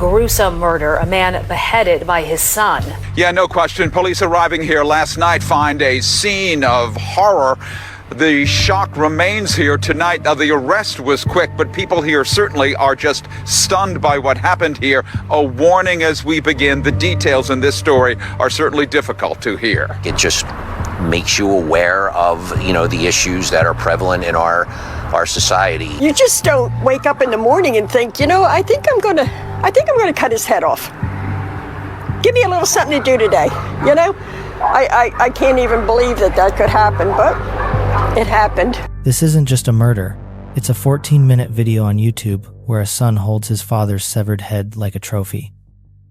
gruesome murder, a man beheaded by his son. Yeah, no question. Police arriving here last night find a scene of horror. The shock remains here tonight. Now, the arrest was quick, but people here certainly are just stunned by what happened here. A warning as we begin. The details in this story are certainly difficult to hear. It just makes you aware of, the issues that are prevalent in our society. You just don't wake up in the morning and think, I think I'm going to cut his head off. Give me a little something to do today. I can't even believe that could happen, but it happened. This isn't just a murder. It's a 14-minute video on YouTube where a son holds his father's severed head like a trophy.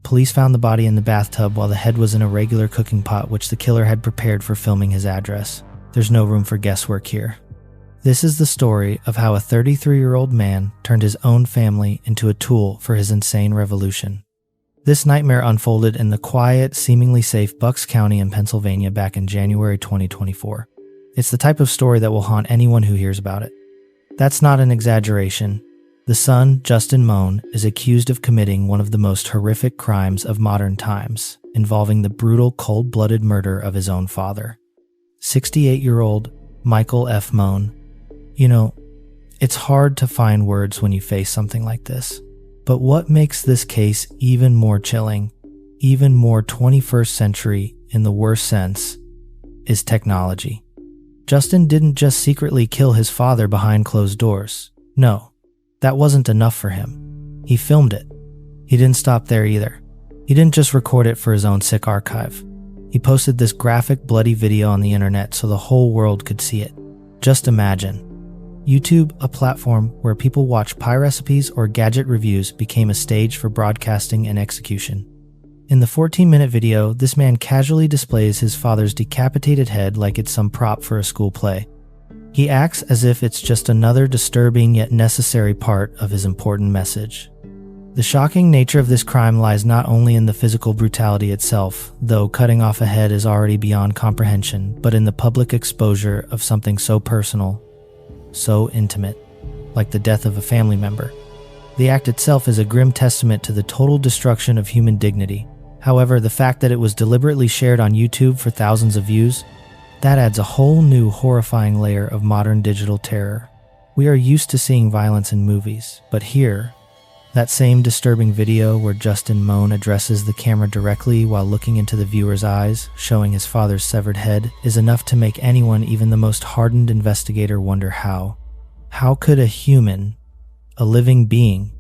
Police found the body in the bathtub while the head was in a regular cooking pot which the killer had prepared for filming his address. There's no room for guesswork here. This is the story of how a 33-year-old man turned his own family into a tool for his insane revolution. This nightmare unfolded in the quiet, seemingly safe Bucks County in Pennsylvania back in January 2024. It's the type of story that will haunt anyone who hears about it. That's not an exaggeration. The son, Justin Moan, is accused of committing one of the most horrific crimes of modern times, involving the brutal, cold-blooded murder of his own father. 68-year-old Michael F. Moan. It's hard to find words when you face something like this. But what makes this case even more chilling, even more 21st century in the worst sense, is technology. Justin didn't just secretly kill his father behind closed doors. No, that wasn't enough for him. He filmed it. He didn't stop there either. He didn't just record it for his own sick archive. He posted this graphic, bloody video on the internet so the whole world could see it. Just imagine. YouTube, a platform where people watch pie recipes or gadget reviews, became a stage for broadcasting and execution. In the 14-minute video, this man casually displays his father's decapitated head like it's some prop for a school play. He acts as if it's just another disturbing yet necessary part of his important message. The shocking nature of this crime lies not only in the physical brutality itself, though cutting off a head is already beyond comprehension, but in the public exposure of something so personal, so intimate, like the death of a family member. The act itself is a grim testament to the total destruction of human dignity. However, the fact that it was deliberately shared on YouTube for thousands of views, that adds a whole new horrifying layer of modern digital terror. We are used to seeing violence in movies, but here, that same disturbing video where Justin Moan addresses the camera directly while looking into the viewer's eyes, showing his father's severed head, is enough to make anyone, even the most hardened investigator, wonder how. How could a human, a living being,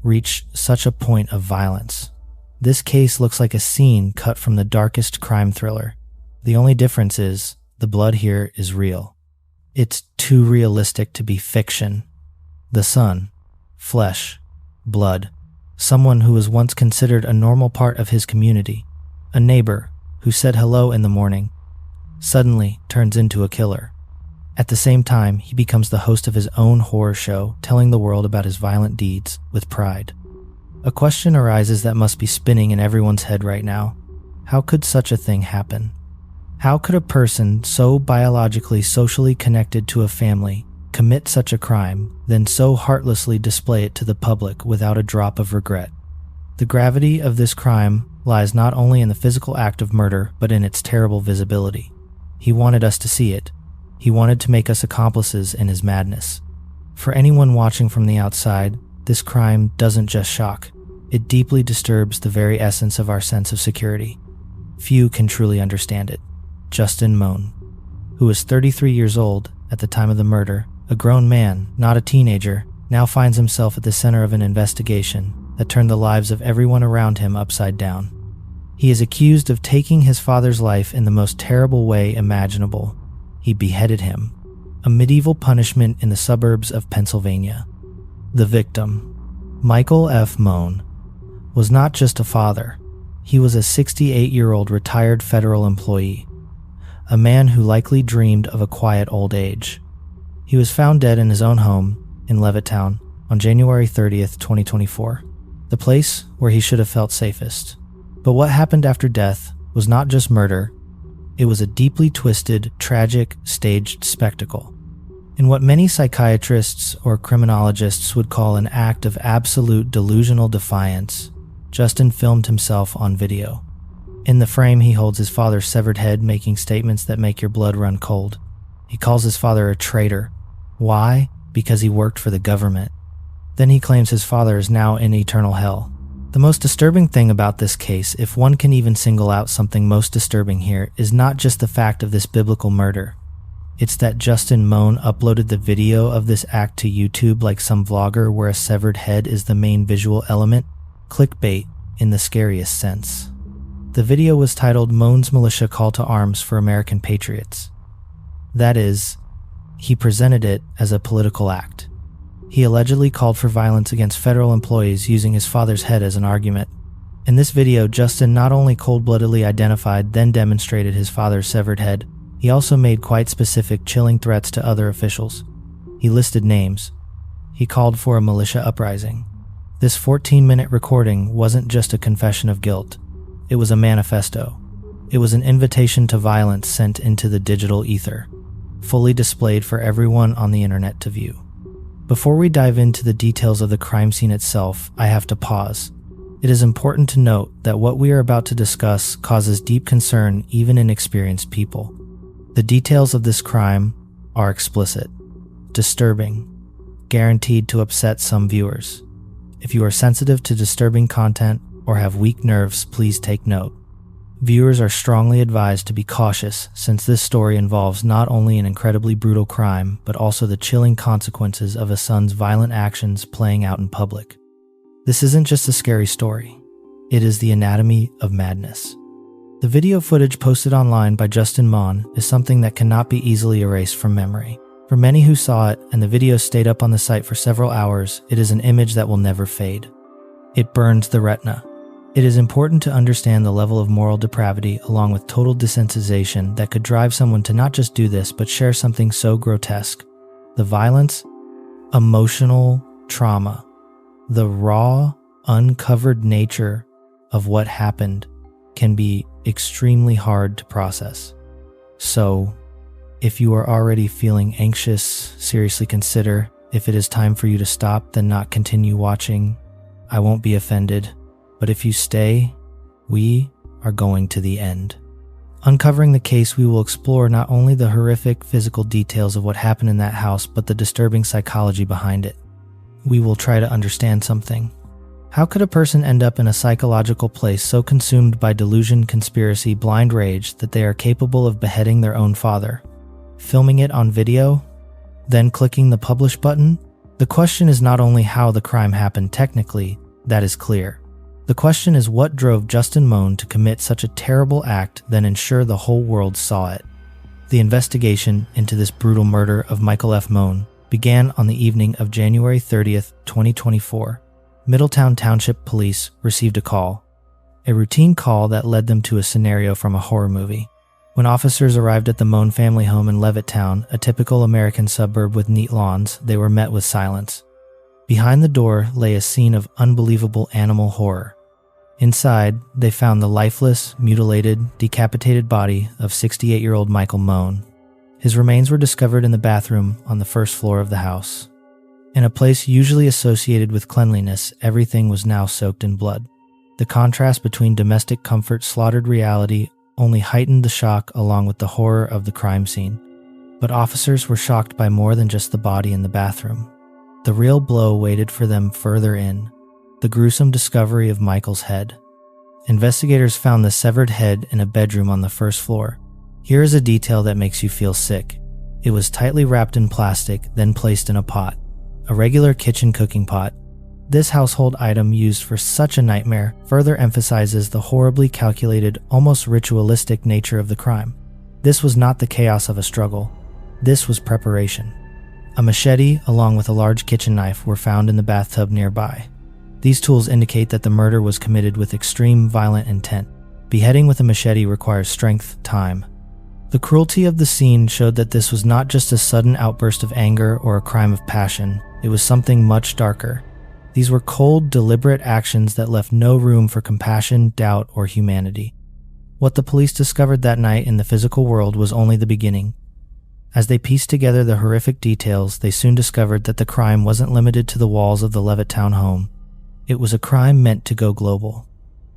reach such a point of violence? This case looks like a scene cut from the darkest crime thriller. The only difference is, the blood here is real. It's too realistic to be fiction. The son, flesh, blood, someone who was once considered a normal part of his community, a neighbor who said hello in the morning, suddenly turns into a killer. At the same time, he becomes the host of his own horror show, telling the world about his violent deeds with pride. A question arises that must be spinning in everyone's head right now. How could such a thing happen? How could a person so biologically, socially connected to a family commit such a crime, then so heartlessly display it to the public without a drop of regret? The gravity of this crime lies not only in the physical act of murder, but in its terrible visibility. He wanted us to see it. He wanted to make us accomplices in his madness. For anyone watching from the outside, this crime doesn't just shock. It deeply disturbs the very essence of our sense of security. Few can truly understand it. Justin Moan, who was 33 years old at the time of the murder, a grown man, not a teenager, now finds himself at the center of an investigation that turned the lives of everyone around him upside down. He is accused of taking his father's life in the most terrible way imaginable. He beheaded him, a medieval punishment in the suburbs of Pennsylvania. The victim, Michael F. Moan, was not just a father. He was a 68-year-old retired federal employee, a man who likely dreamed of a quiet old age. He was found dead in his own home in Levittown on January 30th, 2024, the place where he should have felt safest. But what happened after death was not just murder. It was a deeply twisted, tragic, staged spectacle. In what many psychiatrists or criminologists would call an act of absolute delusional defiance, Justin filmed himself on video. In the frame, he holds his father's severed head, making statements that make your blood run cold. He calls his father a traitor. Why? Because he worked for the government. Then he claims his father is now in eternal hell. The most disturbing thing about this case, if one can even single out something most disturbing here, is not just the fact of this biblical murder. It's that Justin Mohn uploaded the video of this act to YouTube like some vlogger where a severed head is the main visual element. Clickbait in the scariest sense. The video was titled Mohn's Militia Call to Arms for American Patriots. That is, he presented it as a political act. He allegedly called for violence against federal employees using his father's head as an argument. In this video, Justin not only cold-bloodedly identified, then demonstrated his father's severed head, he also made quite specific, chilling threats to other officials. He listed names. He called for a militia uprising. This 14-minute recording wasn't just a confession of guilt. It was a manifesto. It was an invitation to violence sent into the digital ether, fully displayed for everyone on the internet to view. Before we dive into the details of the crime scene itself, I have to pause. It is important to note that what we are about to discuss causes deep concern even in experienced people. The details of this crime are explicit, disturbing, guaranteed to upset some viewers. If you are sensitive to disturbing content or have weak nerves, please take note. Viewers are strongly advised to be cautious since this story involves not only an incredibly brutal crime, but also the chilling consequences of a son's violent actions playing out in public. This isn't just a scary story. It is the anatomy of madness. The video footage posted online by Justin Mohn is something that cannot be easily erased from memory. For many who saw it, and the video stayed up on the site for several hours, it is an image that will never fade. It burns the retina. It is important to understand the level of moral depravity along with total desensitization that could drive someone to not just do this, but share something so grotesque. The violence, emotional trauma, the raw, uncovered nature of what happened can be extremely hard to process. So, if you are already feeling anxious, seriously consider if it is time for you to stop, then not continue watching. I won't be offended. But if you stay, we are going to the end. Uncovering the case, we will explore not only the horrific physical details of what happened in that house, but the disturbing psychology behind it. We will try to understand something. How could a person end up in a psychological place so consumed by delusion, conspiracy, blind rage that they are capable of beheading their own father? Filming it on video? Then clicking the publish button? The question is not only how the crime happened technically, that is clear. The question is what drove Justin Mohn to commit such a terrible act, then ensure the whole world saw it. The investigation into this brutal murder of Michael F. Mohn began on the evening of January 30th, 2024. Middletown Township Police received a call. A routine call that led them to a scenario from a horror movie. When officers arrived at the Mohn family home in Levittown, a typical American suburb with neat lawns, they were met with silence. Behind the door lay a scene of unbelievable animal horror. Inside, they found the lifeless, mutilated, decapitated body of 68-year-old Michael Mohn. His remains were discovered in the bathroom on the first floor of the house. In a place usually associated with cleanliness, everything was now soaked in blood. The contrast between domestic comfort, slaughtered reality, only heightened the shock along with the horror of the crime scene. But officers were shocked by more than just the body in the bathroom. The real blow waited for them further in. The gruesome discovery of Michael's head. Investigators found the severed head in a bedroom on the first floor. Here is a detail that makes you feel sick. It was tightly wrapped in plastic, then placed in a pot. A regular kitchen cooking pot. This household item used for such a nightmare further emphasizes the horribly calculated, almost ritualistic nature of the crime. This was not the chaos of a struggle. This was preparation. A machete, along with a large kitchen knife, were found in the bathtub nearby. These tools indicate that the murder was committed with extreme violent intent. Beheading with a machete requires strength, time. The cruelty of the scene showed that this was not just a sudden outburst of anger or a crime of passion. It was something much darker. These were cold, deliberate actions that left no room for compassion, doubt, or humanity. What the police discovered that night in the physical world was only the beginning. As they pieced together the horrific details, they soon discovered that the crime wasn't limited to the walls of the Levittown home. It was a crime meant to go global.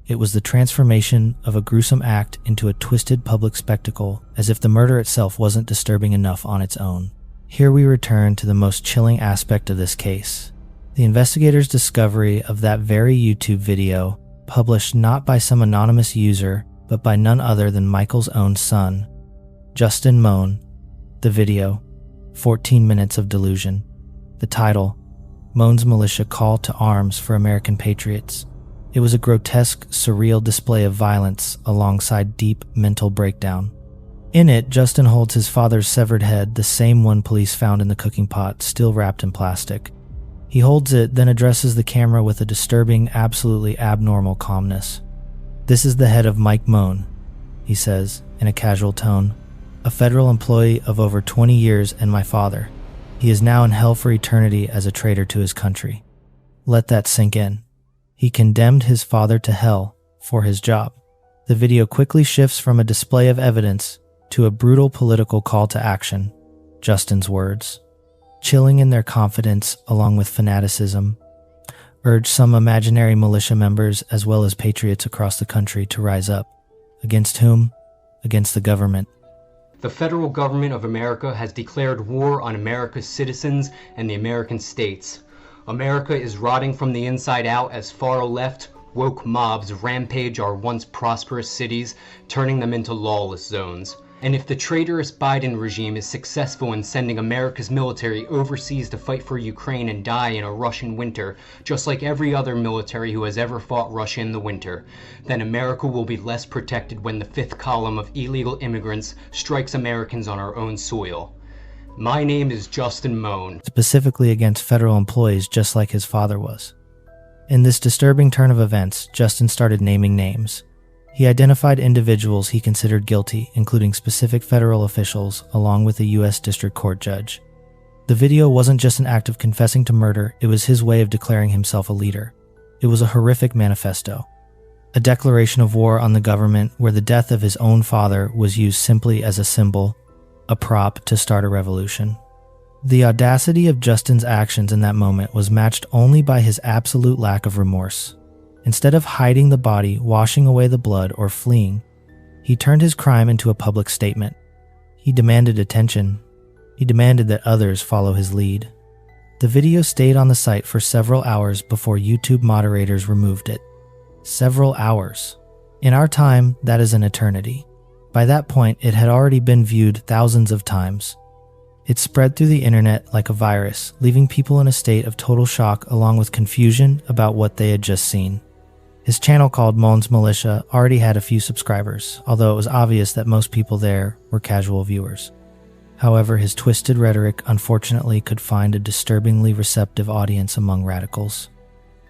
It was the transformation of a gruesome act into a twisted public spectacle, as if the murder itself wasn't disturbing enough on its own. Here we return to the most chilling aspect of this case. The investigators' discovery of that very YouTube video, published not by some anonymous user, but by none other than Michael's own son, Justin Mohn. The video, 14 Minutes of Delusion. The title, Mohn's Militia Call to Arms for American Patriots. It was a grotesque, surreal display of violence alongside deep mental breakdown. In it, Justin holds his father's severed head, the same one police found in the cooking pot, still wrapped in plastic. He holds it, then addresses the camera with a disturbing, absolutely abnormal calmness. "This is the head of Mike Mohn," he says, in a casual tone. "A federal employee of over 20 years and my father. He is now in hell for eternity as a traitor to his country." Let that sink in. He condemned his father to hell for his job. The video quickly shifts from a display of evidence to a brutal political call to action. Justin's words, chilling in their confidence along with fanaticism, urge some imaginary militia members as well as patriots across the country to rise up. Against whom? Against the government. The federal government of America has declared war on America's citizens and the American states. America is rotting from the inside out as far-left, woke mobs rampage our once prosperous cities, turning them into lawless zones. And if the traitorous Biden regime is successful in sending America's military overseas to fight for Ukraine and die in a Russian winter, just like every other military who has ever fought Russia in the winter, then America will be less protected when the fifth column of illegal immigrants strikes Americans on our own soil. My name is Justin Mohn. Specifically against federal employees, just like his father was. In this disturbing turn of events, Justin started naming names. He identified individuals he considered guilty, including specific federal officials, along with a U.S. District Court judge. The video wasn't just an act of confessing to murder, it was his way of declaring himself a leader. It was a horrific manifesto. A declaration of war on the government where the death of his own father was used simply as a symbol, a prop to start a revolution. The audacity of Justin's actions in that moment was matched only by his absolute lack of remorse. Instead of hiding the body, washing away the blood, or fleeing, he turned his crime into a public statement. He demanded attention. He demanded that others follow his lead. The video stayed on the site for several hours before YouTube moderators removed it. Several hours. In our time, that is an eternity. By that point, it had already been viewed thousands of times. It spread through the internet like a virus, leaving people in a state of total shock along with confusion about what they had just seen. His channel, called Mohn's Militia, already had a few subscribers, although it was obvious that most people there were casual viewers. However, his twisted rhetoric unfortunately could find a disturbingly receptive audience among radicals.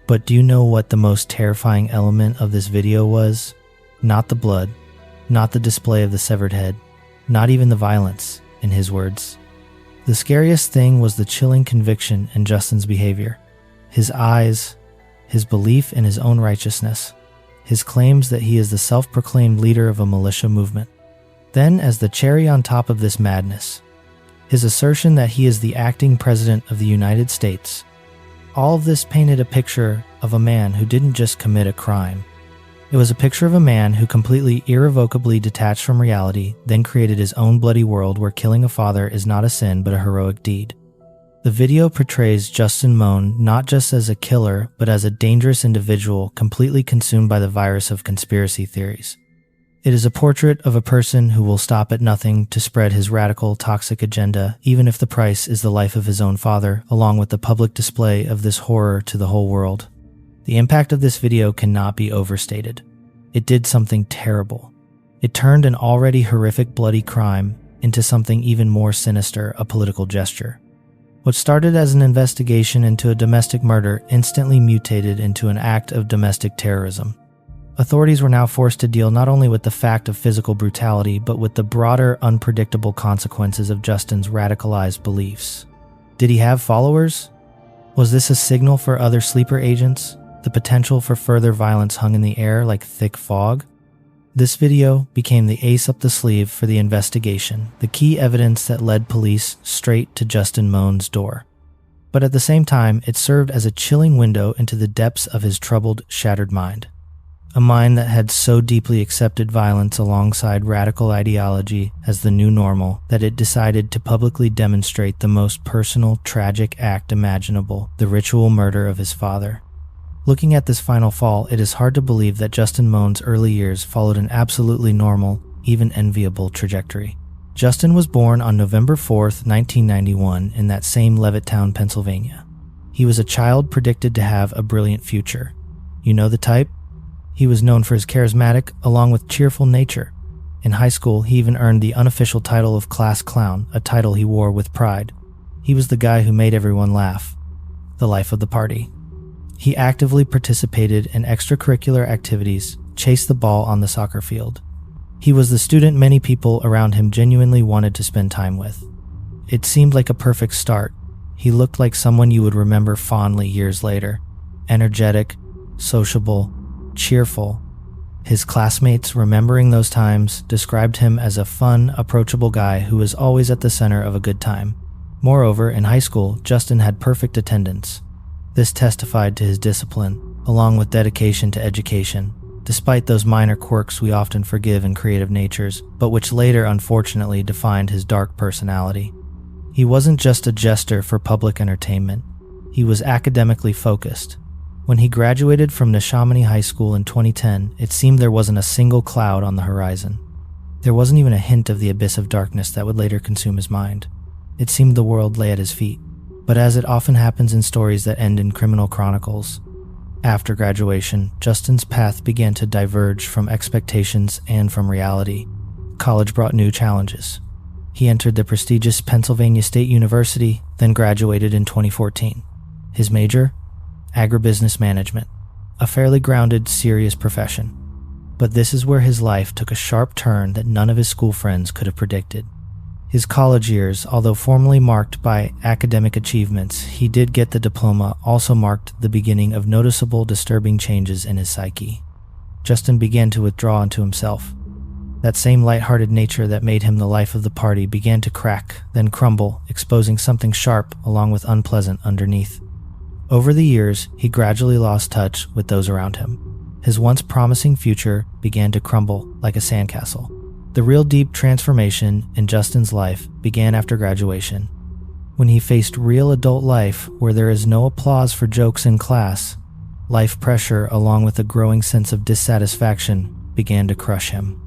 But do you know what the most terrifying element of this video was? Not the blood, not the display of the severed head, not even the violence, in his words. The scariest thing was the chilling conviction in Justin's behavior. His eyes, his belief in his own righteousness, his claims that he is the self-proclaimed leader of a militia movement. Then, as the cherry on top of this madness, his assertion that he is the acting president of the United States. All of this painted a picture of a man who didn't just commit a crime. It was a picture of a man who completely irrevocably detached from reality, then created his own bloody world where killing a father is not a sin but a heroic deed. The video portrays Justin Mohn not just as a killer, but as a dangerous individual completely consumed by the virus of conspiracy theories. It is a portrait of a person who will stop at nothing to spread his radical, toxic agenda, even if the price is the life of his own father, along with the public display of this horror to the whole world. The impact of this video cannot be overstated. It did something terrible. It turned an already horrific bloody crime into something even more sinister, a political gesture. What started as an investigation into a domestic murder instantly mutated into an act of domestic terrorism. Authorities were now forced to deal not only with the fact of physical brutality, but with the broader, unpredictable consequences of Justin's radicalized beliefs. Did he have followers? Was this a signal for other sleeper agents? The potential for further violence hung in the air like thick fog? This video became the ace up the sleeve for the investigation, the key evidence that led police straight to Justin Moan's door. But at the same time, it served as a chilling window into the depths of his troubled, shattered mind. A mind that had so deeply accepted violence alongside radical ideology as the new normal that it decided to publicly demonstrate the most personal, tragic act imaginable, the ritual murder of his father. Looking at this final fall, it is hard to believe that Justin Moan's early years followed an absolutely normal, even enviable trajectory. Justin was born on November 4th, 1991, in that same Levittown, Pennsylvania. He was a child predicted to have a brilliant future. You know the type? He was known for his charismatic, along with cheerful nature. In high school, he even earned the unofficial title of class clown, a title he wore with pride. He was the guy who made everyone laugh. The life of the party. He actively participated in extracurricular activities, chased the ball on the soccer field. He was the student many people around him genuinely wanted to spend time with. It seemed like a perfect start. He looked like someone you would remember fondly years later. Energetic, sociable, cheerful. His classmates, remembering those times, described him as a fun, approachable guy who was always at the center of a good time. Moreover, in high school, Justin had perfect attendance. This testified to his discipline, along with dedication to education, despite those minor quirks we often forgive in creative natures, but which later unfortunately defined his dark personality. He wasn't just a jester for public entertainment. He was academically focused. When he graduated from Neshaminy High School in 2010, it seemed there wasn't a single cloud on the horizon. There wasn't even a hint of the abyss of darkness that would later consume his mind. It seemed the world lay at his feet. But as it often happens in stories that end in criminal chronicles, after graduation, Justin's path began to diverge from expectations and from reality. College brought new challenges. He entered the prestigious Pennsylvania State University, then graduated in 2014. His major? Agribusiness management, a fairly grounded, serious profession. But this is where his life took a sharp turn that none of his school friends could have predicted. His college years, although formally marked by academic achievements, he did get the diploma, also marked the beginning of noticeable, disturbing changes in his psyche. Justin began to withdraw into himself. That same lighthearted nature that made him the life of the party began to crack, then crumble, exposing something sharp along with unpleasant underneath. Over the years, he gradually lost touch with those around him. His once promising future began to crumble like a sandcastle. The real deep transformation in Justin's life began after graduation, when he faced real adult life where there is no applause for jokes in class. Life pressure, along with a growing sense of dissatisfaction, began to crush him.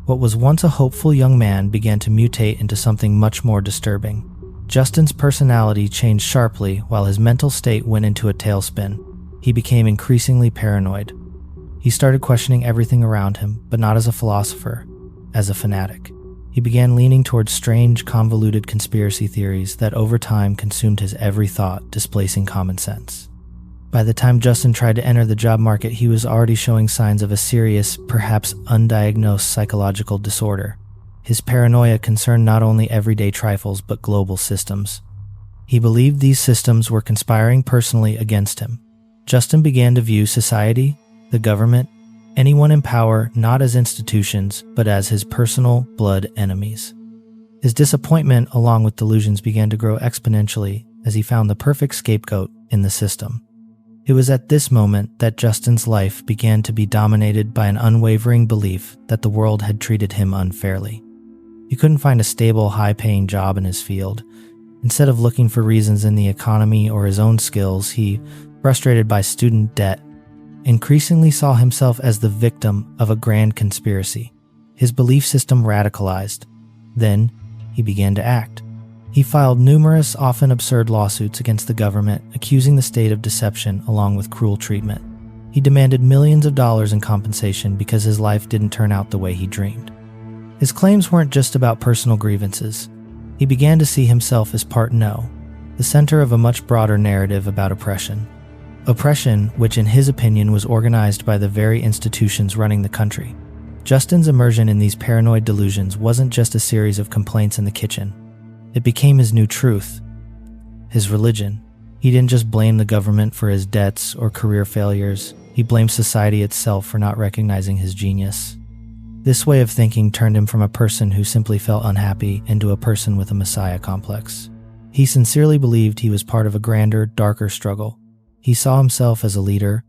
What was once a hopeful young man began to mutate into something much more disturbing. Justin's personality changed sharply while his mental state went into a tailspin. He became increasingly paranoid. He started questioning everything around him, but not as a philosopher, as a fanatic. He began leaning towards strange, convoluted conspiracy theories that over time consumed his every thought, displacing common sense. By the time Justin tried to enter the job market, he was already showing signs of a serious, perhaps undiagnosed psychological disorder. His paranoia concerned not only everyday trifles but global systems. He believed these systems were conspiring personally against him. Justin began to view society, the government, anyone in power not as institutions but as his personal blood enemies. His disappointment, along with delusions, began to grow exponentially as he found the perfect scapegoat in the system. It was at this moment that Justin's life began to be dominated by an unwavering belief that the world had treated him unfairly. He couldn't find a stable, high-paying job in his field. Instead of looking for reasons in the economy or his own skills, he, frustrated by student debt, increasingly saw himself as the victim of a grand conspiracy. His belief system radicalized. Then, he began to act. He filed numerous, often absurd lawsuits against the government, accusing the state of deception along with cruel treatment. He demanded millions of dollars in compensation because his life didn't turn out the way he dreamed. His claims weren't just about personal grievances. He began to see himself as part No, the center of a much broader narrative about oppression. Oppression, which in his opinion was organized by the very institutions running the country. Justin's immersion in these paranoid delusions wasn't just a series of complaints in the kitchen. It became his new truth, his religion. He didn't just blame the government for his debts or career failures. He blamed society itself for not recognizing his genius. This way of thinking turned him from a person who simply felt unhappy into a person with a messiah complex. He sincerely believed he was part of a grander, darker struggle. He saw himself as a leader,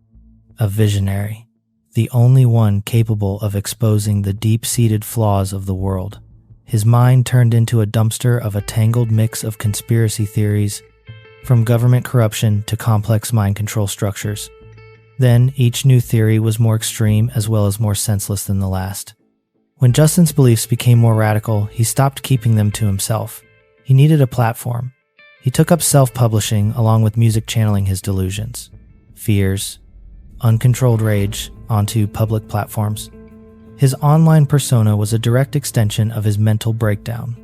a visionary, the only one capable of exposing the deep-seated flaws of the world. His mind turned into a dumpster of a tangled mix of conspiracy theories, from government corruption to complex mind control structures. Then, each new theory was more extreme as well as more senseless than the last. When Justin's beliefs became more radical, he stopped keeping them to himself. He needed a platform. He took up self-publishing along with music channeling his delusions, fears, uncontrolled rage onto public platforms. His online persona was a direct extension of his mental breakdown.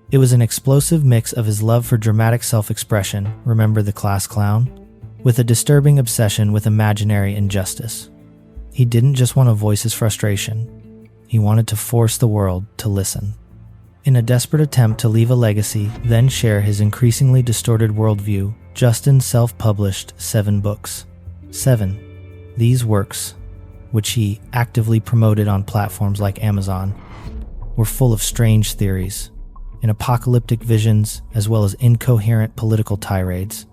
It was an explosive mix of his love for dramatic self-expression, remember the class clown, with a disturbing obsession with imaginary injustice. He didn't just want to voice his frustration. He wanted to force the world to listen. In a desperate attempt to leave a legacy, then share his increasingly distorted worldview, Justin self-published 7 books. 7. These works, which he actively promoted on platforms like Amazon, were full of strange theories and apocalyptic visions as well as incoherent political tirades.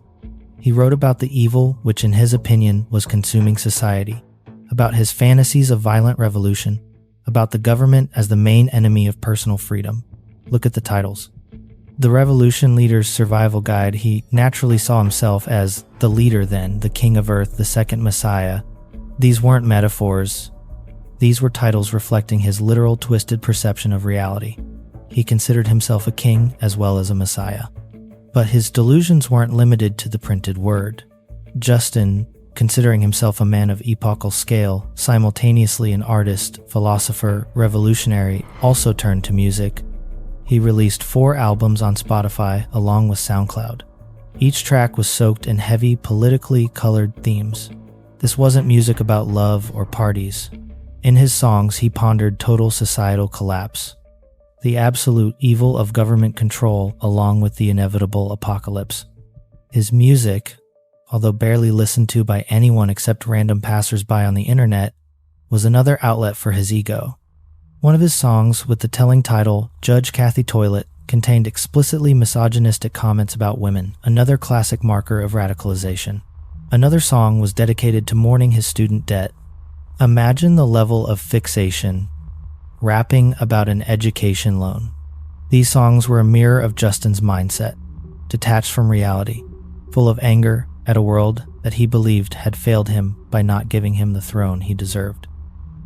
He wrote about the evil which in his opinion was consuming society, about his fantasies of violent revolution, about the government as the main enemy of personal freedom. Look at the titles. The Revolution Leader's Survival Guide, he naturally saw himself as the leader then, the King of Earth, the second Messiah. These weren't metaphors. These were titles reflecting his literal twisted perception of reality. He considered himself a king as well as a Messiah. But his delusions weren't limited to the printed word. Justin, considering himself a man of epochal scale, simultaneously an artist, philosopher, revolutionary, also turned to music. He released 4 albums on Spotify along with SoundCloud. Each track was soaked in heavy, politically colored themes. This wasn't music about love or parties. In his songs, he pondered total societal collapse, the absolute evil of government control along with the inevitable apocalypse. His music, although barely listened to by anyone except random passersby on the internet, was another outlet for his ego. One of his songs, with the telling title, Judge Kathy Toilet, contained explicitly misogynistic comments about women, another classic marker of radicalization. Another song was dedicated to mourning his student debt. Imagine the level of fixation, rapping about an education loan. These songs were a mirror of Justin's mindset, detached from reality, full of anger at a world that he believed had failed him by not giving him the throne he deserved.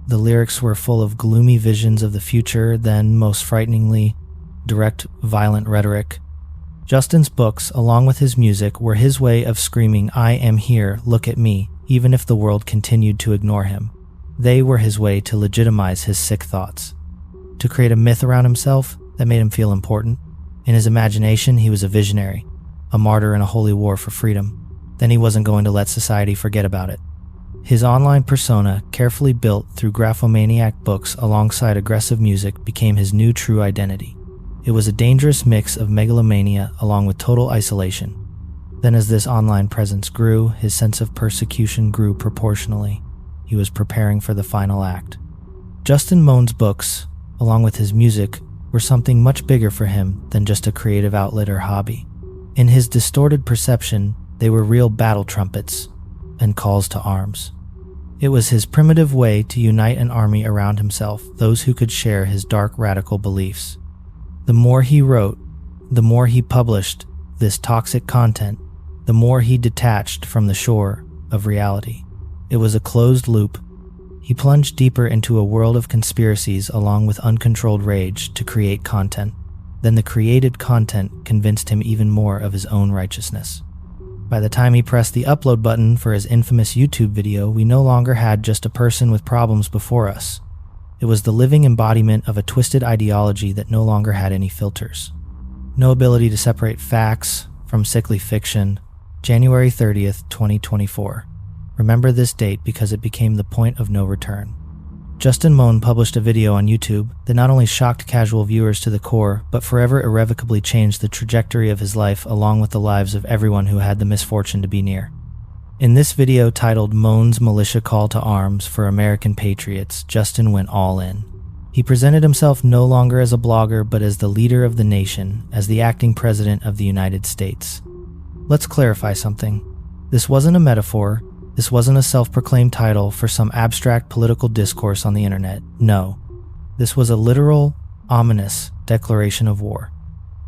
The lyrics were full of gloomy visions of the future, then, most frighteningly, direct, violent rhetoric. Justin's books, along with his music, were his way of screaming, "I am here, look at me," even if the world continued to ignore him. They were his way to legitimize his sick thoughts, to create a myth around himself that made him feel important. In his imagination, he was a visionary, a martyr in a holy war for freedom. Then he wasn't going to let society forget about it. His online persona, carefully built through graphomaniac books alongside aggressive music, became his new true identity. It was a dangerous mix of megalomania along with total isolation. Then as this online presence grew, his sense of persecution grew proportionally. He was preparing for the final act. Justin Moan's books, along with his music, were something much bigger for him than just a creative outlet or hobby. In his distorted perception, they were real battle trumpets and calls to arms. It was his primitive way to unite an army around himself, those who could share his dark radical beliefs. The more he wrote, the more he published this toxic content, the more he detached from the shore of reality. It was a closed loop. He plunged deeper into a world of conspiracies along with uncontrolled rage to create content. Then the created content convinced him even more of his own righteousness. By the time he pressed the upload button for his infamous YouTube video, we no longer had just a person with problems before us. It was the living embodiment of a twisted ideology that no longer had any filters. No ability to separate facts from sickly fiction. January 30th, 2024. Remember this date because it became the point of no return. Justin Moan published a video on YouTube that not only shocked casual viewers to the core, but forever irrevocably changed the trajectory of his life along with the lives of everyone who had the misfortune to be near. In this video titled Moan's Militia Call to Arms for American Patriots, Justin went all in. He presented himself no longer as a blogger, but as the leader of the nation, as the acting president of the United States. Let's clarify something. This wasn't a metaphor. This wasn't a self-proclaimed title for some abstract political discourse on the internet. No. This was a literal, ominous declaration of war.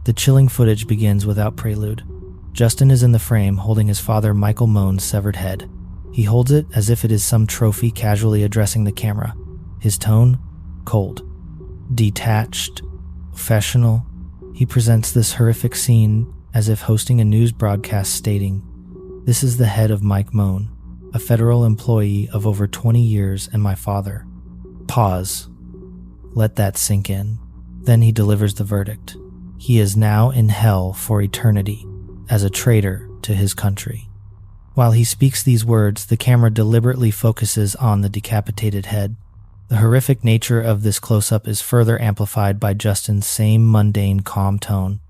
The chilling footage begins without prelude. Justin is in the frame holding his father Michael Mohn's severed head. He holds it as if it is some trophy, casually addressing the camera. His tone? Cold. Detached. Professional. He presents this horrific scene as if hosting a news broadcast, stating, "This is the head of Mike Mohn, a federal employee of over 20 years and my father." Pause. Let that sink in. Then he delivers the verdict. He is now in hell for eternity, as a traitor to his country. While he speaks these words, the camera deliberately focuses on the decapitated head. The horrific nature of this close-up is further amplified by Justin's same mundane, calm tone.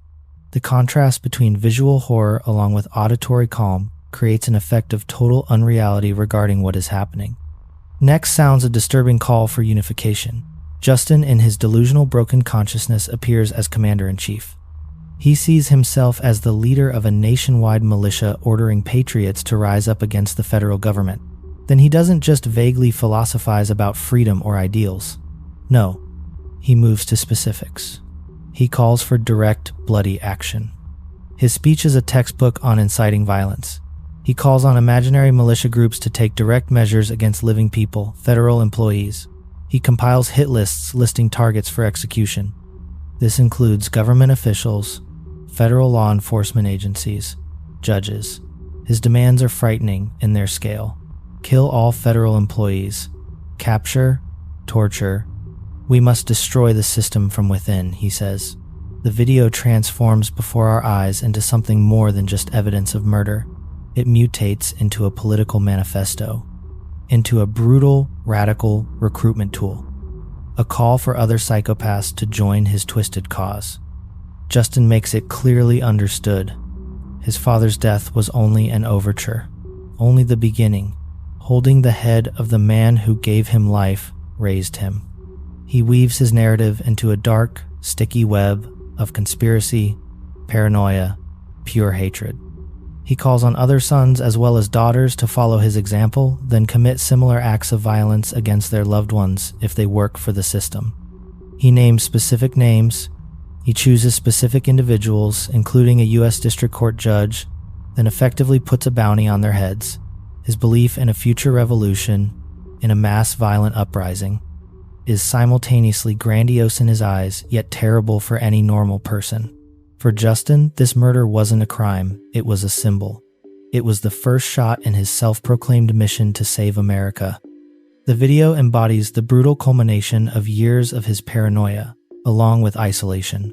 The contrast between visual horror along with auditory calm creates an effect of total unreality regarding what is happening. Next sounds a disturbing call for unification. Justin, in his delusional broken consciousness, appears as commander-in-chief. He sees himself as the leader of a nationwide militia ordering patriots to rise up against the federal government. Then he doesn't just vaguely philosophize about freedom or ideals. No, he moves to specifics. He calls for direct, bloody action. His speech is a textbook on inciting violence. He calls on imaginary militia groups to take direct measures against living people, federal employees. He compiles hit lists listing targets for execution. This includes government officials, federal law enforcement agencies, judges. His demands are frightening in their scale. Kill all federal employees. Capture, torture. We must destroy the system from within, he says. The video transforms before our eyes into something more than just evidence of murder. It mutates into a political manifesto, into a brutal, radical recruitment tool, a call for other psychopaths to join his twisted cause. Justin makes it clearly understood. His father's death was only an overture, only the beginning. Holding the head of the man who gave him life raised him. He weaves his narrative into a dark, sticky web of conspiracy, paranoia, pure hatred. He calls on other sons as well as daughters to follow his example, then commit similar acts of violence against their loved ones if they work for the system. He names specific names. He chooses specific individuals, including a U.S. District Court judge, then effectively puts a bounty on their heads. His belief in a future revolution, in a mass violent uprising, is simultaneously grandiose in his eyes, yet terrible for any normal person. For Justin, this murder wasn't a crime, it was a symbol. It was the first shot in his self-proclaimed mission to save America. The video embodies the brutal culmination of years of his paranoia, along with isolation.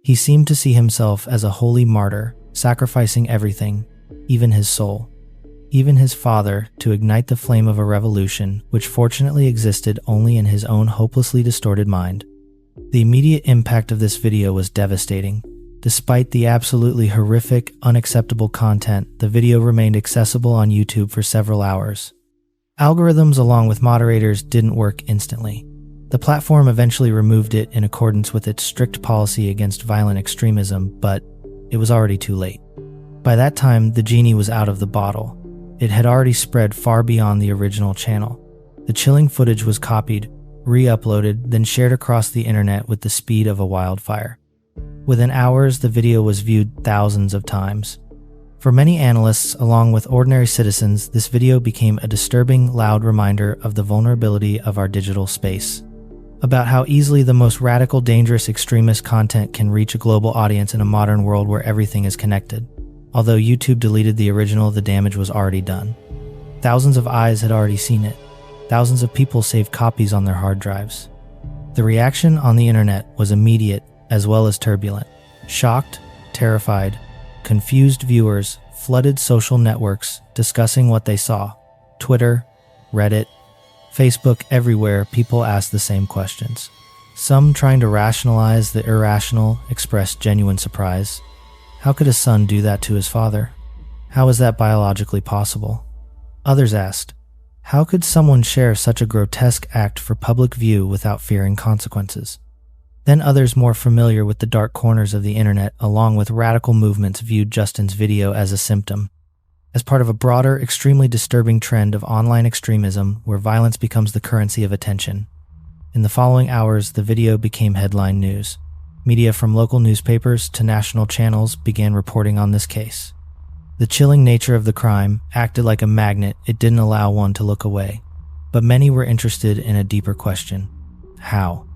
He seemed to see himself as a holy martyr, sacrificing everything, even his soul. Even his father, to ignite the flame of a revolution, which fortunately existed only in his own hopelessly distorted mind. The immediate impact of this video was devastating. Despite the absolutely horrific, unacceptable content, the video remained accessible on YouTube for several hours. Algorithms along with moderators didn't work instantly. The platform eventually removed it in accordance with its strict policy against violent extremism, but it was already too late. By that time, the genie was out of the bottle. It had already spread far beyond the original channel. The chilling footage was copied, re-uploaded, then shared across the internet with the speed of a wildfire. Within hours, the video was viewed thousands of times. For many analysts, along with ordinary citizens, this video became a disturbing, loud reminder of the vulnerability of our digital space. About how easily the most radical, dangerous, extremist content can reach a global audience in a modern world where everything is connected. Although YouTube deleted the original, the damage was already done. Thousands of eyes had already seen it. Thousands of people saved copies on their hard drives. The reaction on the internet was immediate as well as turbulent. Shocked, terrified, confused viewers flooded social networks discussing what they saw. Twitter, Reddit, Facebook, everywhere people asked the same questions. Some, trying to rationalize the irrational, expressed genuine surprise. How could a son do that to his father? How is that biologically possible? Others asked, How could someone share such a grotesque act for public view without fearing consequences? Then others more familiar with the dark corners of the internet, along with radical movements, viewed Justin's video as a symptom, as part of a broader, extremely disturbing trend of online extremism where violence becomes the currency of attention. In the following hours, the video became headline news. Media from local newspapers to national channels began reporting on this case. The chilling nature of the crime acted like a magnet. It didn't allow one to look away. But many were interested in a deeper question. How?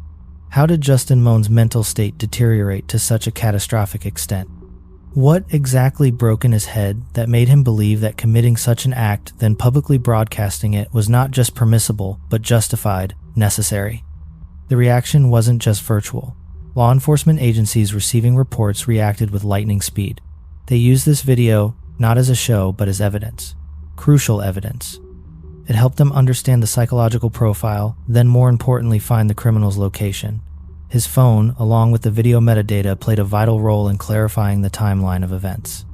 How did Justin Moan's mental state deteriorate to such a catastrophic extent? What exactly broke in his head that made him believe that committing such an act, then publicly broadcasting it, was not just permissible, but justified, necessary? The reaction wasn't just virtual. Law enforcement agencies receiving reports reacted with lightning speed. They used this video not as a show, but as evidence. Crucial evidence. It helped them understand the psychological profile, then more importantly find the criminal's location. His phone, along with the video metadata, played a vital role in clarifying the timeline of events.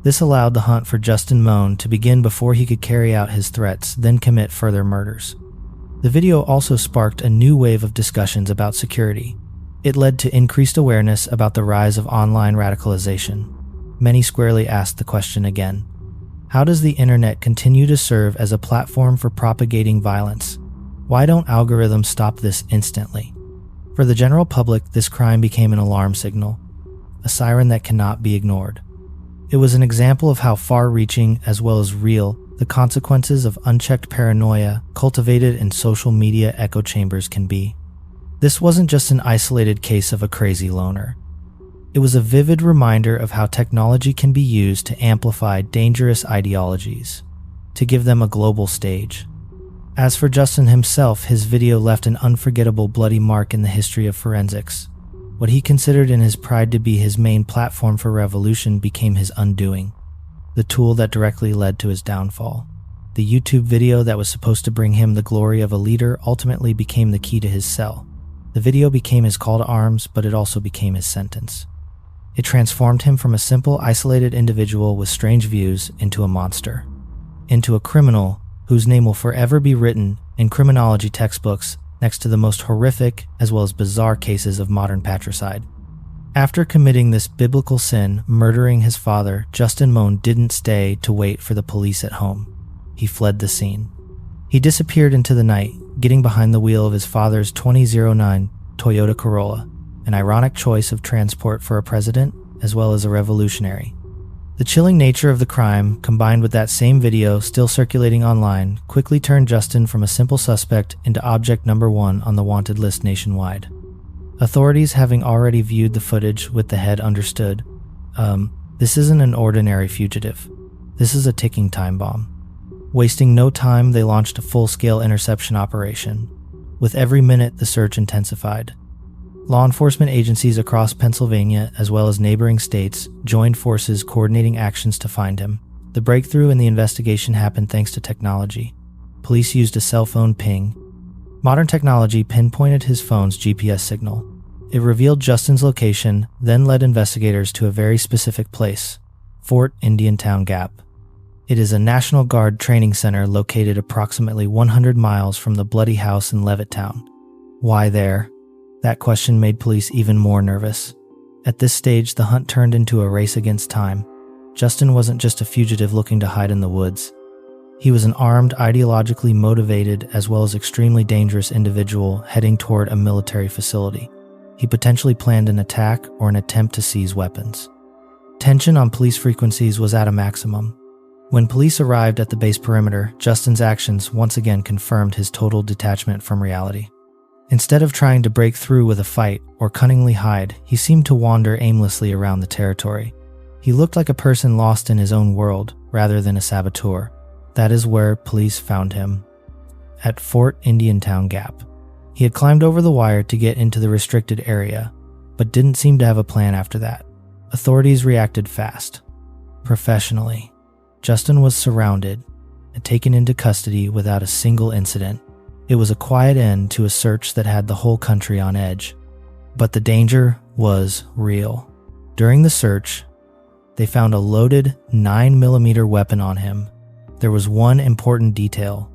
This allowed the hunt for Justin Moan to begin before he could carry out his threats, then commit further murders. The video also sparked a new wave of discussions about security. It led to increased awareness about the rise of online radicalization. Many squarely asked the question again. How does the internet continue to serve as a platform for propagating violence? Why don't algorithms stop this instantly? For the general public, this crime became an alarm signal, a siren that cannot be ignored. It was an example of how far-reaching, as well as real, the consequences of unchecked paranoia cultivated in social media echo chambers can be. This wasn't just an isolated case of a crazy loner. It was a vivid reminder of how technology can be used to amplify dangerous ideologies, to give them a global stage. As for Justin himself, his video left an unforgettable bloody mark in the history of forensics. What he considered in his pride to be his main platform for revolution became his undoing, the tool that directly led to his downfall. The YouTube video that was supposed to bring him the glory of a leader ultimately became the key to his cell. The video became his call to arms, but it also became his sentence. It transformed him from a simple, isolated individual with strange views into a monster, into a criminal whose name will forever be written in criminology textbooks next to the most horrific as well as bizarre cases of modern patricide. After committing this biblical sin, murdering his father, Justin Moan didn't stay to wait for the police at home. He fled the scene. He disappeared into the night, getting behind the wheel of his father's 2009 Toyota Corolla, an ironic choice of transport for a president as well as a revolutionary. The chilling nature of the crime, combined with that same video still circulating online, quickly turned Justin from a simple suspect into object number one on the wanted list nationwide. Authorities, having already viewed the footage with the head, understood, this isn't an ordinary fugitive. This is a ticking time bomb. Wasting no time, they launched a full-scale interception operation. With every minute, the search intensified. Law enforcement agencies across Pennsylvania, as well as neighboring states, joined forces coordinating actions to find him. The breakthrough in the investigation happened thanks to technology. Police used a cell phone ping. Modern technology pinpointed his phone's GPS signal. It revealed Justin's location, then led investigators to a very specific place, Fort Indiantown Gap. It is a National Guard training center located approximately 100 miles from the bloody house in Levittown. Why there? That question made police even more nervous. At this stage, the hunt turned into a race against time. Justin wasn't just a fugitive looking to hide in the woods. He was an armed, ideologically motivated, as well as extremely dangerous individual heading toward a military facility. He potentially planned an attack or an attempt to seize weapons. Tension on police frequencies was at a maximum. When police arrived at the base perimeter, Justin's actions once again confirmed his total detachment from reality. Instead of trying to break through with a fight or cunningly hide, he seemed to wander aimlessly around the territory. He looked like a person lost in his own world rather than a saboteur. That is where police found him, at Fort Indiantown Gap. He had climbed over the wire to get into the restricted area, but didn't seem to have a plan after that. Authorities reacted fast. Professionally, Justin was surrounded and taken into custody without a single incident. It was a quiet end to a search that had the whole country on edge. But the danger was real. During the search, they found a loaded 9mm weapon on him. There was one important detail.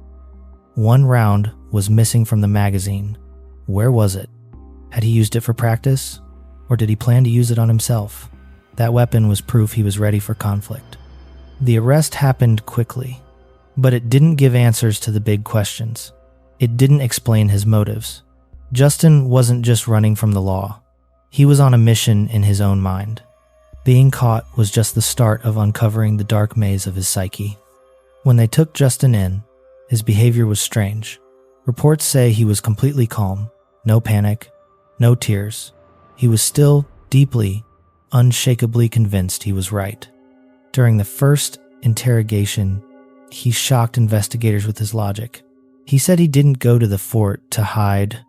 One round was missing from the magazine. Where was it? Had he used it for practice? Or did he plan to use it on himself? That weapon was proof he was ready for conflict. The arrest happened quickly, but it didn't give answers to the big questions. It didn't explain his motives. Justin wasn't just running from the law. He was on a mission in his own mind. Being caught was just the start of uncovering the dark maze of his psyche. When they took Justin in, his behavior was strange. Reports say he was completely calm, no panic, no tears. He was still deeply, unshakably convinced he was right. During the first interrogation, he shocked investigators with his logic. He said he didn't go to the fort to hide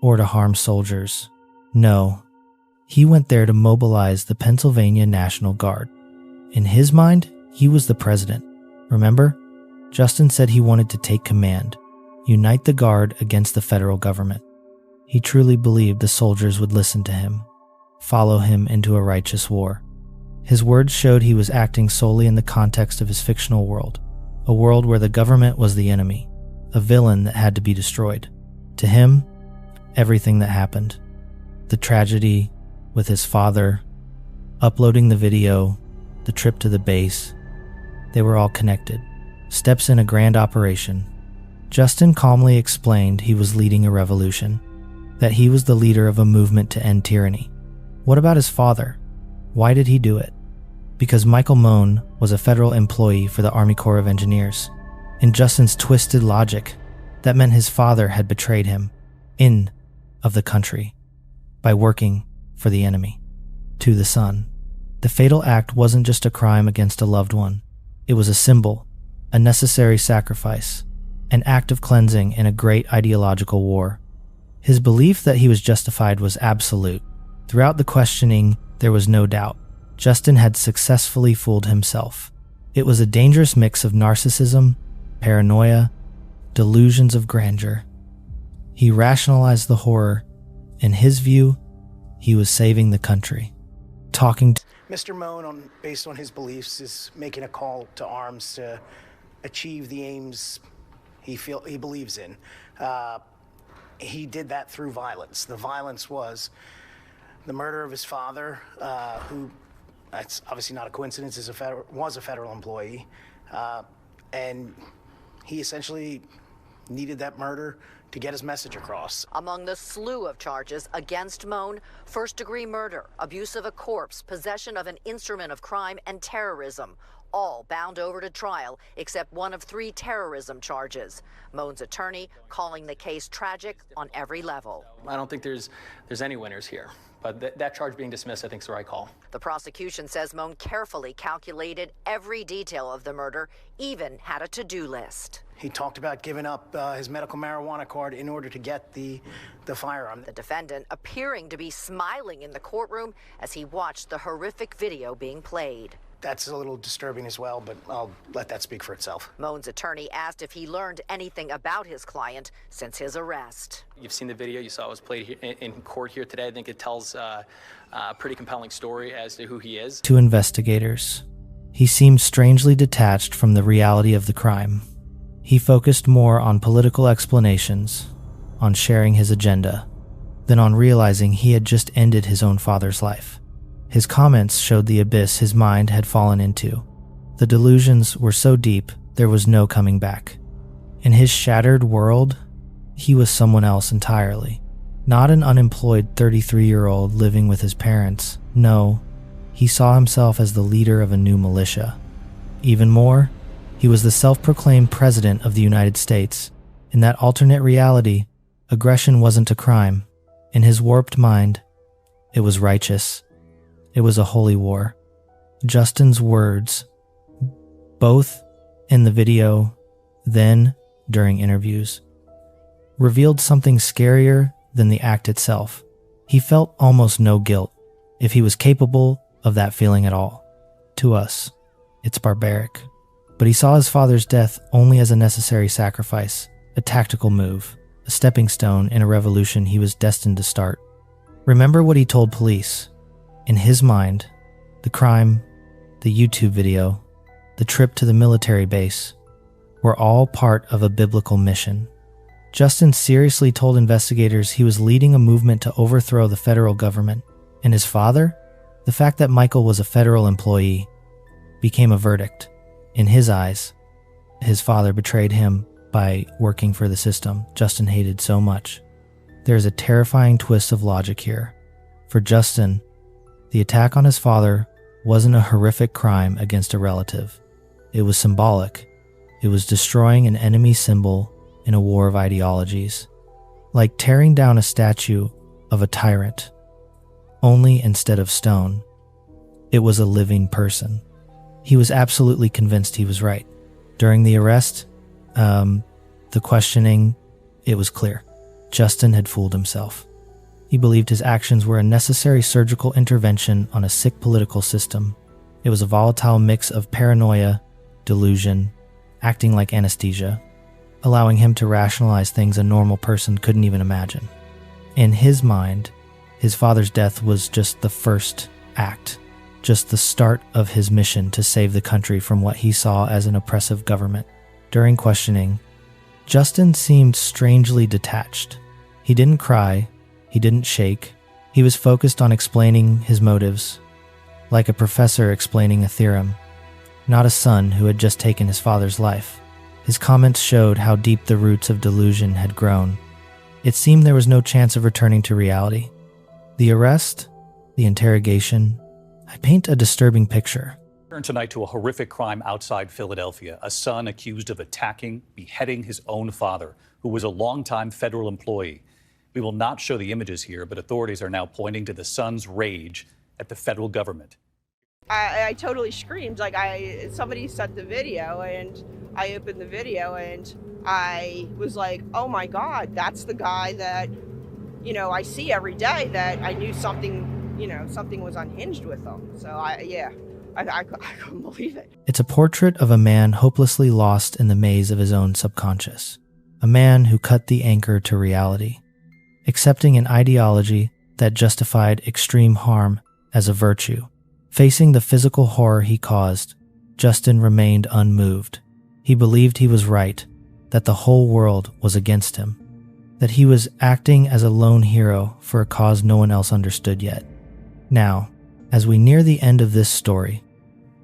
or to harm soldiers. No, he went there to mobilize the Pennsylvania National Guard. In his mind, he was the president. Remember? Justin said he wanted to take command, unite the Guard against the federal government. He truly believed the soldiers would listen to him, follow him into a righteous war. His words showed he was acting solely in the context of his fictional world, a world where the government was the enemy, a villain that had to be destroyed. To him, everything that happened, the tragedy with his father, uploading the video, the trip to the base, they were all connected. Steps in a grand operation. Justin calmly explained he was leading a revolution, that he was the leader of a movement to end tyranny. What about his father? Why did he do it? Because Michael Moan was a federal employee for the Army Corps of Engineers. In Justin's twisted logic, that meant his father had betrayed him, of the country, by working for the enemy. To the son, the fatal act wasn't just a crime against a loved one. It was a symbol, a necessary sacrifice, an act of cleansing in a great ideological war. His belief that he was justified was absolute. Throughout the questioning, there was no doubt. Justin had successfully fooled himself. It was a dangerous mix of narcissism, paranoia, delusions of grandeur. He rationalized the horror. In his view, he was saving the country. Mr. Moan, based on his beliefs, is making a call to arms to achieve the aims he believes in. He did that through violence. The violence was the murder of his father, who, that's obviously not a coincidence, was a federal employee, and he essentially needed that murder to get his message across. Among the slew of charges against Moan, first-degree murder, abuse of a corpse, possession of an instrument of crime, and terrorism, all bound over to trial except one of 3 terrorism charges. Moan's attorney calling the case tragic on every level. I don't think there's any winners here, but that charge being dismissed, I think, is the right call. The prosecution says Moan carefully calculated every detail of the murder, even had a to-do list. He talked about giving up his medical marijuana card in order to get the firearm. The defendant appearing to be smiling in the courtroom as he watched the horrific video being played. That's a little disturbing as well, but I'll let that speak for itself. Moan's attorney asked if he learned anything about his client since his arrest. You've seen the video, you saw it was played here in court here today. I think it tells a pretty compelling story as to who he is. To investigators, he seemed strangely detached from the reality of the crime. He focused more on political explanations, on sharing his agenda, than on realizing he had just ended his own father's life. His comments showed the abyss his mind had fallen into. The delusions were so deep, there was no coming back. In his shattered world, he was someone else entirely. Not an unemployed 33-year-old living with his parents. No, he saw himself as the leader of a new militia. Even more, he was the self-proclaimed president of the United States. In that alternate reality, aggression wasn't a crime. In his warped mind, it was righteous. It was a holy war. Justin's words, both in the video, then during interviews, revealed something scarier than the act itself. He felt almost no guilt, if he was capable of that feeling at all. To us, it's barbaric. But he saw his father's death only as a necessary sacrifice, a tactical move, a stepping stone in a revolution he was destined to start. Remember what he told police. In his mind, the crime, the YouTube video, the trip to the military base were all part of a biblical mission. Justin seriously told investigators he was leading a movement to overthrow the federal government, and his father, the fact that Michael was a federal employee, became a verdict. In his eyes, his father betrayed him by working for the system Justin hated so much. There's a terrifying twist of logic here. For Justin, the attack on his father wasn't a horrific crime against a relative. It was symbolic. It was destroying an enemy symbol in a war of ideologies. Like tearing down a statue of a tyrant, only instead of stone, it was a living person. He was absolutely convinced he was right. During the arrest, the questioning, it was clear. Justin had fooled himself. He believed his actions were a necessary surgical intervention on a sick political system. It was a volatile mix of paranoia, delusion, acting like anesthesia, allowing him to rationalize things a normal person couldn't even imagine. In his mind, his father's death was just the first act, just the start of his mission to save the country from what he saw as an oppressive government. During questioning, Justin seemed strangely detached. He didn't cry, he didn't shake. He was focused on explaining his motives, like a professor explaining a theorem, not a son who had just taken his father's life. His comments showed how deep the roots of delusion had grown. It seemed there was no chance of returning to reality. The arrest, the interrogation, I paint a disturbing picture. Turn tonight to a horrific crime outside Philadelphia. A son accused of attacking, beheading his own father, who was a longtime federal employee. We will not show the images here, but authorities are now pointing to the son's rage at the federal government. I totally screamed. Like somebody sent the video, and I opened the video, and I was like, "Oh my God, that's the guy that, I see every day." That I knew something was unhinged with him. So I couldn't believe it. It's a portrait of a man hopelessly lost in the maze of his own subconscious. A man who cut the anchor to reality, accepting an ideology that justified extreme harm as a virtue. Facing the physical horror he caused, Justin remained unmoved. He believed he was right, that the whole world was against him, that he was acting as a lone hero for a cause no one else understood yet. Now, as we near the end of this story,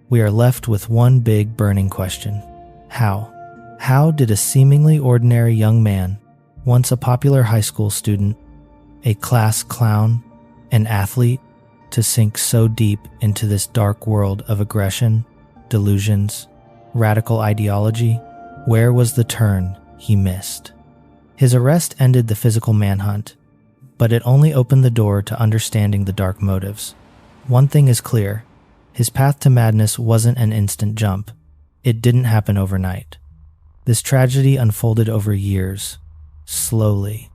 we are left with one big burning question. How? How did a seemingly ordinary young man, once a popular high school student, a class clown, an athlete, to sink so deep into this dark world of aggression, delusions, radical ideology? Where was the turn he missed? His arrest ended the physical manhunt, but it only opened the door to understanding the dark motives. One thing is clear, his path to madness wasn't an instant jump. It didn't happen overnight. This tragedy unfolded over years, slowly,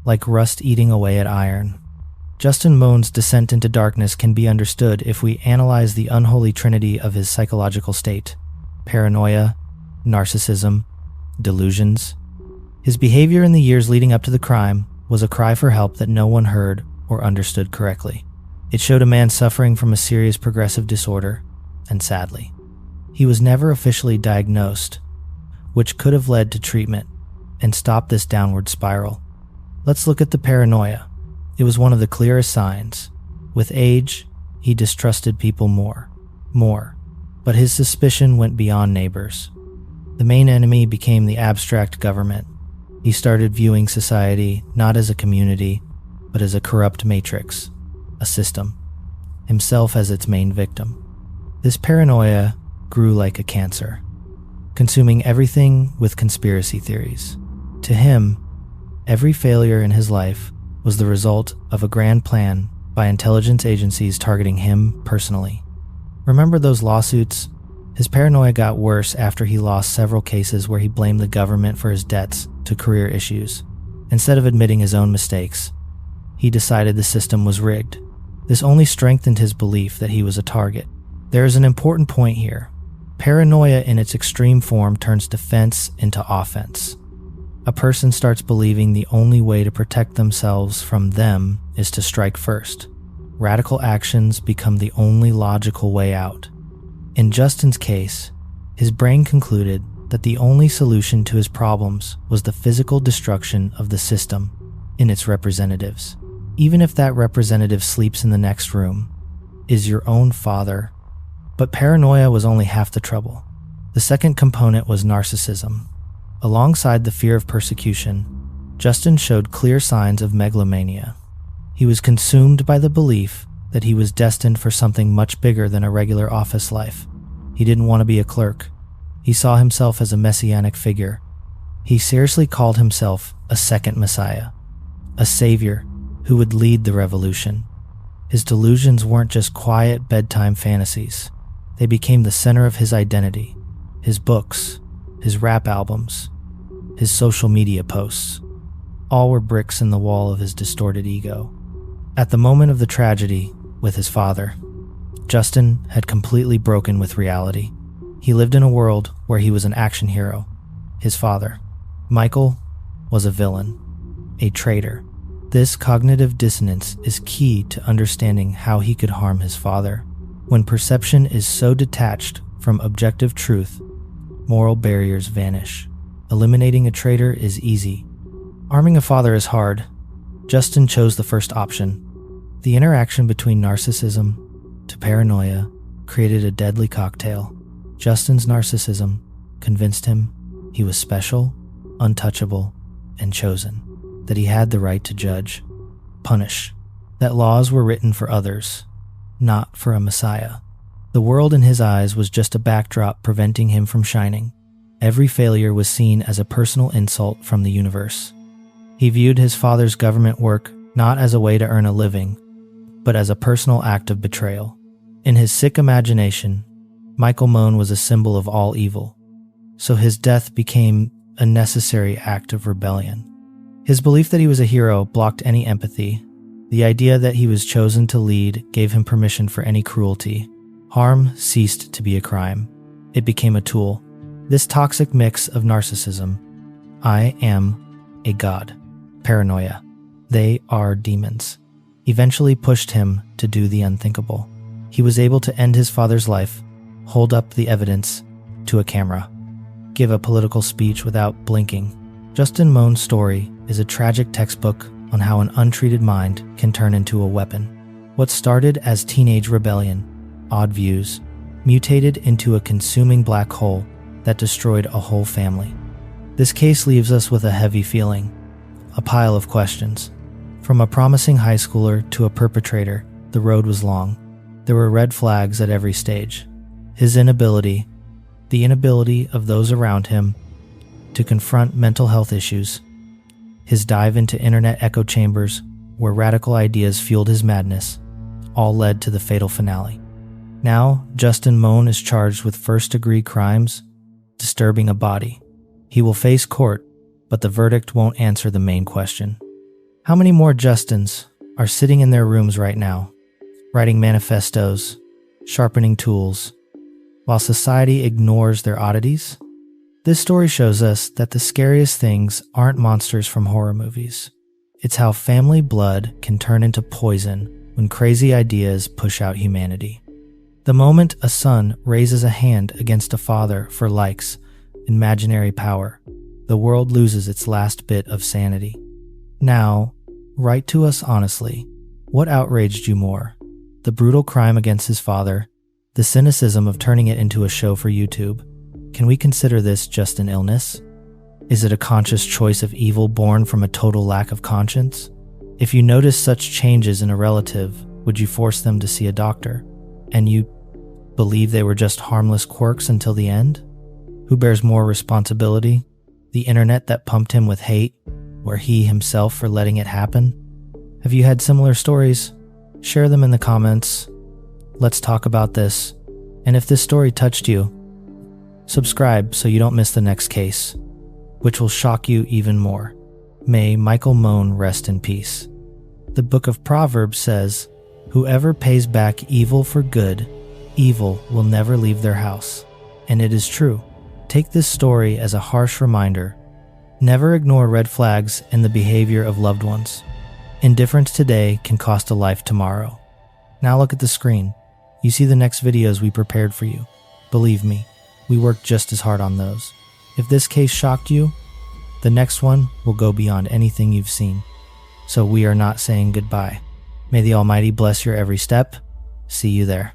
like rust eating away at iron. Justin Moan's descent into darkness can be understood if we analyze the unholy trinity of his psychological state: paranoia, narcissism, delusions. His behavior in the years leading up to the crime was a cry for help that no one heard or understood correctly. It showed a man suffering from a serious progressive disorder, and sadly, he was never officially diagnosed, which could have led to treatment and stopped this downward spiral. Let's look at the paranoia. It was one of the clearest signs. With age, he distrusted people more. But his suspicion went beyond neighbors. The main enemy became the abstract government. He started viewing society not as a community, but as a corrupt matrix, a system, himself as its main victim. This paranoia grew like a cancer, consuming everything with conspiracy theories. To him, every failure in his life was the result of a grand plan by intelligence agencies targeting him personally. Remember those lawsuits? His paranoia got worse after he lost several cases where he blamed the government for his debts to career issues. Instead of admitting his own mistakes, he decided the system was rigged. This only strengthened his belief that he was a target. There is an important point here. Paranoia in its extreme form turns defense into offense. A person starts believing the only way to protect themselves from them is to strike first. Radical actions become the only logical way out. In Justin's case, his brain concluded that the only solution to his problems was the physical destruction of the system in its representatives. Even if that representative sleeps in the next room, is your own father. But paranoia was only half the trouble. The second component was narcissism. Alongside the fear of persecution, Justin showed clear signs of megalomania. He was consumed by the belief that he was destined for something much bigger than a regular office life. He didn't want to be a clerk. He saw himself as a messianic figure. He seriously called himself a second Messiah, a savior who would lead the revolution. His delusions weren't just quiet bedtime fantasies. They became the center of his identity, his books, his rap albums, his social media posts. All were bricks in the wall of his distorted ego. At the moment of the tragedy with his father, Justin had completely broken with reality. He lived in a world where he was an action hero. His father, Michael, was a villain, a traitor. This cognitive dissonance is key to understanding how he could harm his father. When perception is so detached from objective truth, moral barriers vanish. Eliminating a traitor is easy. Arming a father is hard. Justin chose the first option. The interaction between narcissism to paranoia created a deadly cocktail. Justin's narcissism convinced him he was special, untouchable, and chosen, that he had the right to judge, punish, that laws were written for others, not for a messiah. The world in his eyes was just a backdrop preventing him from shining. Every failure was seen as a personal insult from the universe. He viewed his father's government work not as a way to earn a living, but as a personal act of betrayal. In his sick imagination, Michael Moan was a symbol of all evil, so his death became a necessary act of rebellion. His belief that he was a hero blocked any empathy. The idea that he was chosen to lead gave him permission for any cruelty. Harm ceased to be a crime. It became a tool. This toxic mix of narcissism, I am a god, paranoia, they are demons, eventually pushed him to do the unthinkable. He was able to end his father's life, hold up the evidence to a camera, give a political speech without blinking. Justin Moan's story is a tragic textbook on how an untreated mind can turn into a weapon. What started as teenage rebellion, odd views, mutated into a consuming black hole that destroyed a whole family. This case leaves us with a heavy feeling, a pile of questions. From a promising high schooler to a perpetrator, the road was long. There were red flags at every stage. His inability, the inability of those around him to confront mental health issues, his dive into internet echo chambers where radical ideas fueled his madness, all led to the fatal finale. Now, Justin Moan is charged with first-degree crimes, disturbing a body. He will face court, but the verdict won't answer the main question. How many more Justins are sitting in their rooms right now, writing manifestos, sharpening tools, while society ignores their oddities? This story shows us that the scariest things aren't monsters from horror movies. It's how family blood can turn into poison when crazy ideas push out humanity. The moment a son raises a hand against a father for likes, imaginary power, the world loses its last bit of sanity. Now, write to us honestly. What outraged you more? The brutal crime against his father, the cynicism of turning it into a show for YouTube? Can we consider this just an illness? Is it a conscious choice of evil born from a total lack of conscience? If you notice such changes in a relative, would you force them to see a doctor? And you believe they were just harmless quirks until the end? Who bears more responsibility? The internet that pumped him with hate, or he himself for letting it happen? Have you had similar stories? Share them in the comments. Let's talk about this. And if this story touched you, subscribe so you don't miss the next case, which will shock you even more. May Michael Moan rest in peace. The book of Proverbs says, "Whoever pays back evil for good, evil will never leave their house." And it is true. Take this story as a harsh reminder. Never ignore red flags in the behavior of loved ones. Indifference today can cost a life tomorrow. Now look at the screen. You see the next videos we prepared for you. Believe me, we worked just as hard on those. If this case shocked you, the next one will go beyond anything you've seen. So we are not saying goodbye. May the Almighty bless your every step. See you there.